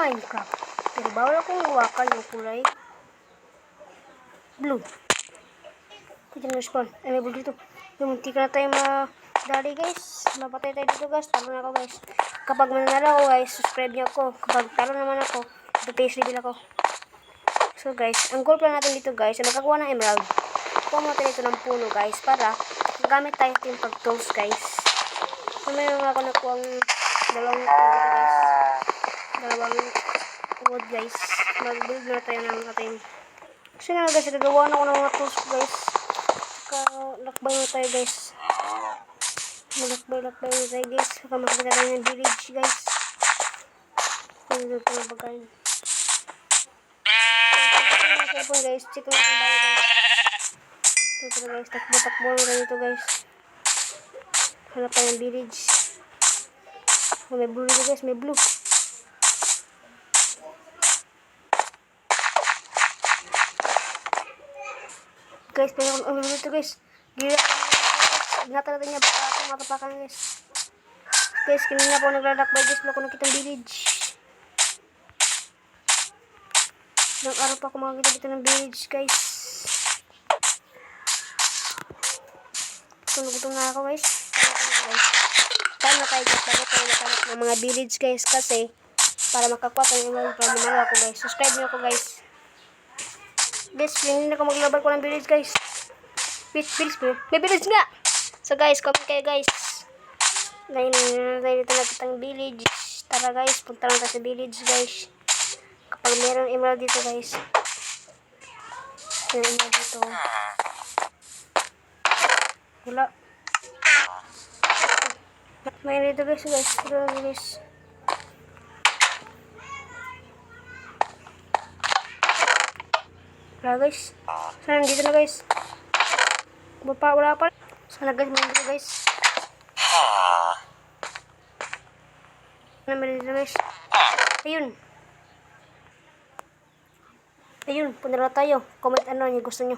Minecraft. Pero bawal akong hawakan yung kulay blue. Pwede na spawn. Ay, may blue dito. Yung munti ka na tayo madali guys. Mapatay tayo dito guys. Talo na ako guys. Kapag mananalo ako guys, subscribe niyo ako. Kapag talo naman ako, face reveal ako. So guys, ang goal plan natin dito guys ay magkakuha ng emerald. Kuha mo natin ito ng puno guys para magamit tayo ito yung pag-toast guys. So mayroon ako nakuha ang dalawang wood guys. Mag-build na tayo ng ating. Kasi nga guys, nagagawa na ako ng mga tools guys. Saka lakbay na tayo guys. Malakbay na tayo guys. Saka makakita tayo ng village guys. Kung ito ito na bagayin. Guys, check lang ang bayo guys. Ito guys, takbo na tayo dito guys. Hanap tayo ng village. Oh, may blue dito guys, may blue. Guys, pero may blue dito guys. Gira ako guys. Ingatan natin niya, baka ako matapakan guys. Guys, kanina po naglalakbay guys, wala ko nakita ng village. Ilang araw pa ako makakita dito ng village guys. Gutom na ako guys. Tama tayo guys, bago tayo nakalap ng mga village guys kasi para makakuha tayo ng mga pamilya ako guys. Subscribe niyo ako guys. Guys, hindi na ako maglaban ko ng village guys. Please, may village nga! So guys, comment kayo guys. Dahil tayo dito nakitang village. Tara guys, punta lang tayo sa village guys. Kapag meron emerald dito guys. Meron emerald dito. Wala. May dito guys. Wala guys. Wala guys. Sana dito na guys. Wala pa. Sana guys, may dito guys. May dito guys. Ayun, punta na tayo. Comment ano yung gusto nyo.